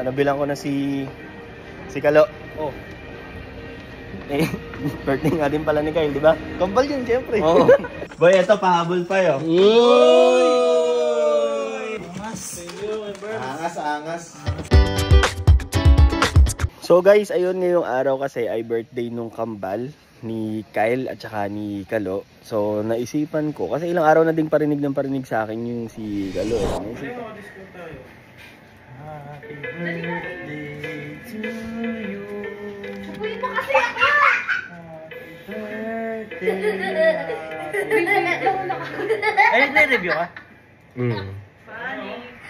nabilang ko na si Kalo. Oh. Eh, birthday nga din pala ni Kyle, di ba? Kambal yun, syempre. Oo. Boy, eto, pahabol pa yun. Uy! Angas. So guys, ayun ngayong araw kasi ay birthday nung kambal ni Kyle at saka ni Kalo. So naisipan ko, kasi ilang araw na din parinig sa akin yung si Kalo. Naisipan. Happy birthday to you. Sabuhin mo kasi ako! Ay, nagre-review ka?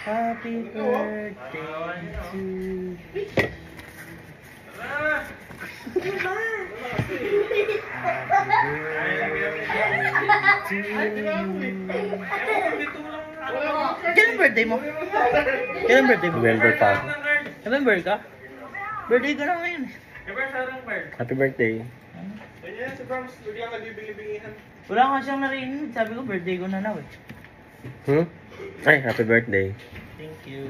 Happy birthday to you. Kailan birthday mo? November pa. November ka? Birthday ko na ngayon. Happy birthday. Wala nga siyang narinig. Sabi ko, birthday ko na now eh. Ay, happy birthday. Thank you.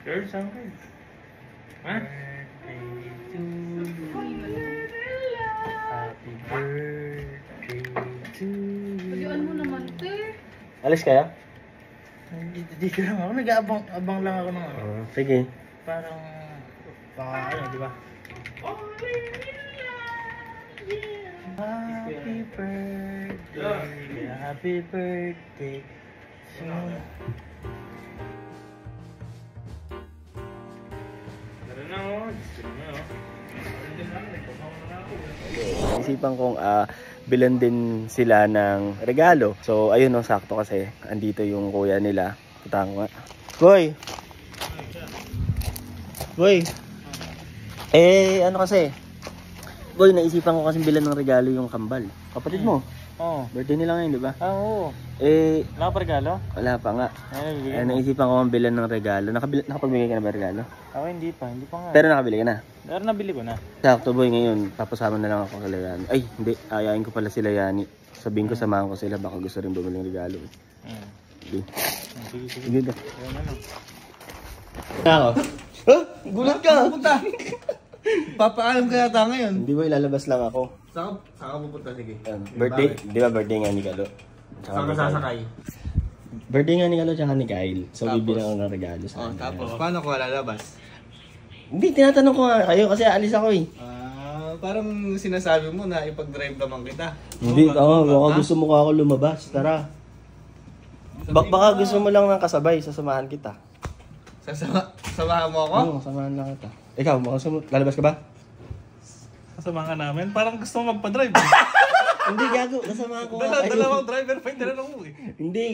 Girl, saan ka? Ha? Birthday to you. Happy birthday to you. Pagyan mo naman, te. Alis kaya? Dito lang ako. Nag-aabang lang ako ng ano. Sige. Parang, baka ano, di ba? Happy birthday to you. Isipan kong bilan din sila ng regalo. So ayun no, sakto kasi andito yung kuya nila. Puntahan ko nga. Boy, ano kasi? Boy, naisipan ko kasi bilan ng regalo yung kambal. Kapatid mo. Oo. Birthday nila ngayon, di ba? Oo. Wala pa regalo? Wala pa nga. Naisipan ko ang bilan ng regalo. Nakapagbigay ka na ba regalo? Ako hindi pa nga. Pero nakabili ka na? Pero nabili ko na. Sakto boy, ngayon papasama na lang ako kay Yani. Ay, hindi. Ayain ko pala sila Yani. Sabihin ko samahan ko sila, baka gusto rin bumili ng regalo. Sige. Sige daw. Ako. Gulat ka! Pupunta! Papaalam ka yata ngayon. Hindi ba ilalabas lang ako? Saan ka pupunta? Sige. Birthday, di ba birthday nga ni Kalo? Saan ka sasakay? Birthday nga ni Kalo tsaka ni Kyle. So bibilang ako ng regalo sa kanila. Tapos paano ko lalabas? Hindi, tinatanong ko nga kayo kasi alis ako eh. Parang sinasabi mo na ipag-drive naman kita. Hindi, baka gusto mo ka ako lumabas. Tara. Baka gusto mo lang ng kasabay, sasamahan kita. Samahan mo ako? Oo, samahan lang kita. Ikaw, lalabas ka ba? Sasamahan ka namin? Parang gusto mo magpa-drive. Hindi, gago. Kasamahan ko nga kayo. Dalawang driver pa yung tinanong mo eh. Hindi,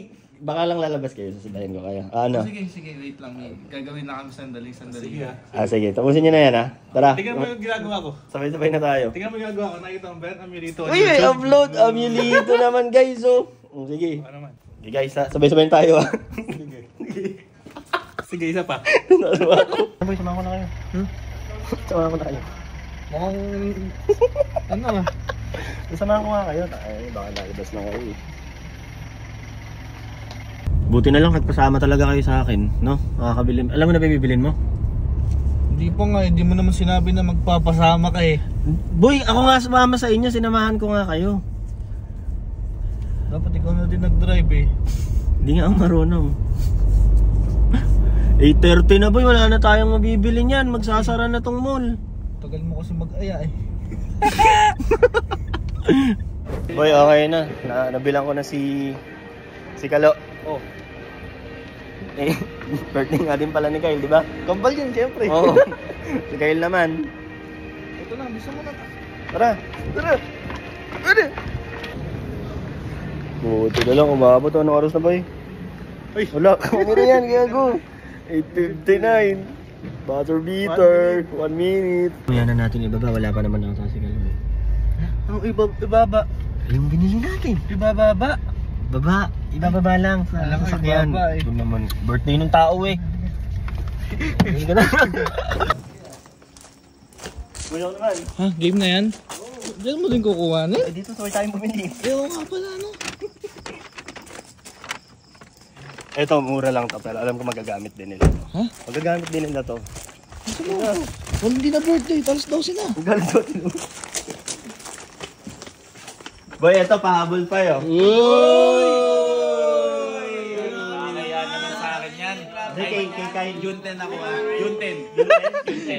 baka lang lalabas kayo. Sasabahin ko kayo. Ano? Sige, wait lang. Gagawin na kami sandali. Sige Sige. Tapusin nyo na yan ha. Tara. Tingnan mo yung ginagawa ko. Sabay-sabay na tayo. Tingnan mo yung ginagawa ko. Nakita mo ba yan? Amilito. Uy, may upload. Amilito naman guys. Sige. Ano naman? Okay guys, sabay-sabay na tayo ha. Sige, isa pa. Naruwa ako. Sabay, samahan ko na kayo. Samahan ko na kayo. Mukhang... ano ah? Samahan ko nga kayo. Ay, baka lalabas na kayo eh. Buti na lang kasama talaga kayo sa akin, no? Makakabili. Alam mo na ba bibilin mo? Hindi pa nga, hindi mo naman sinabi na magpapasama ka eh. Boy, ako nga sumama sa inyo, sinamahan ko nga kayo. Dapat ikaw na din nag-drive eh. Hindi nga ako marunong. 8:30 na boy, wala na tayong mabibili niyan. Magsasara na tong mall. Tagal mo kasi mag-aya eh. Boy, okay na. Nabilang ko na si Kalo. Oh. Eh, birthday nga din pala ni Kyle, di ba? Kambal yun, syempre. Oo. Si Kyle naman. Ito lang, bisa mo na. Tara. Buti na lang, umabot. Anong oras na ba eh? Ay. Wala, kamera yan, gago. 8:59. Butter beater. 1 minute. Kuya na natin ibaba, wala pa naman ako sa Kyle. Anong ibaba? Yung binili natin. Ibababa? Ibababa lang sa sasakyan. Ibaba eh. Yun naman, birthday ng tao eh. Yun ka na. Kuya ko naman. Ha? Game na yan? Diyan mo din kukuha na Eh, dito sabay tayong bumili. oo nga pala no. Ito, mura lang to, pero alam ko magagamit din nila to. Ha? Magagamit din nila to. Wala, hindi na birthday. Talos daw sila. Galit daw. Boy, ito pahabol pa yun. Kaya naman sa akin yan. Kay Junten ako ha. Junten.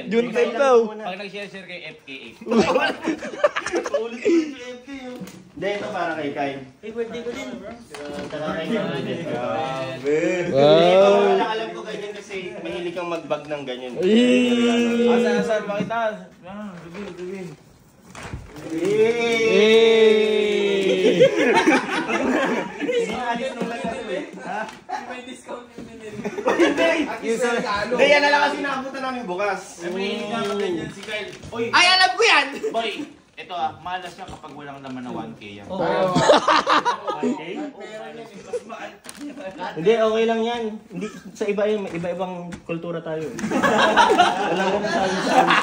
Junten daw. Pag nag-share kay FKA. Hindi, ito para kay Kyle. Hey, birthday ko din. Tara kay Kyle. Wow. Alam ko ganyan kasi mahilig kang mag-bag ng ganyan. Asan, pakita. Reveal. Alis nung nagkato eh. Ha? May discount yung binili. Hindi, yan na lang kasi nakabutan namin bukas. May nga ganyan si Kyle. Oy, Ay, alam ko yan! boy, ito malas siya kapag walang laman na 1K yan. Hindi, okay lang yan. Hindi, sa iba-ibang kultura tayo. Walang ganun sa amin sa amin.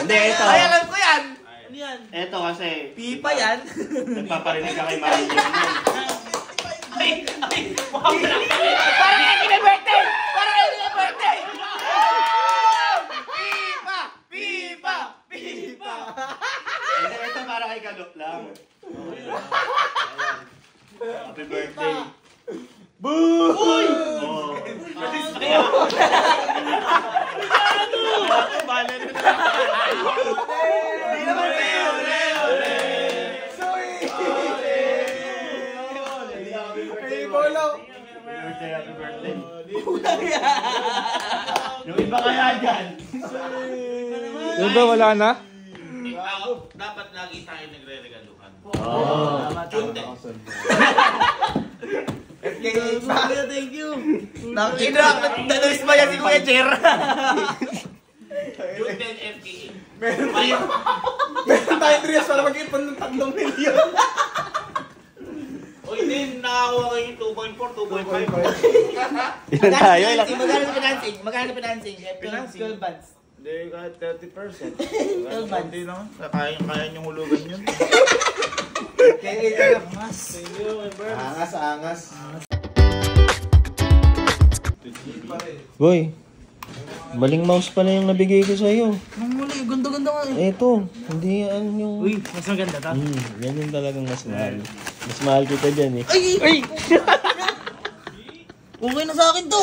Hindi, ito. Ay, alam ko yan! Ano yan? Ito kasi, Pipa yan! nagpaparinig ka kay Mario. Ay, wow lang. Parang yan kina-birthday! Parang yan kina-birthday! Pipa! Hindi, ito para kay Kalok lang. Happy birthday. Boo! Uy! Oh. Happy birthday. Yung iba kaya dyan. Yung ba, wala na? Dapat lagi tayo nagre-regaluhan. Junten. Thank you! Nanulis ba yan si Kuya Jer? Junten FKA. Meron tayong 3 years para mag-ipon ng 3 milyon. Oy, din, nakakuha kayo yung 2.4, 2.5. Ilan tayo? Magkano sa financing? Magkano sa financing? 12 months. Hindi, kahit 30%. 12 months. Hindi naman. Kaya niyong hulugan yun. Angas. Boy, maling mouse pala yung nabigay ko sa'yo. Nung muli, ganda-ganda nga eh. Eto, hindi yan yung... Uy, mas maganda to. Yan yung talagang mas mahal. Mas mahal kita dyan eh. Ay! Okay na sa akin to!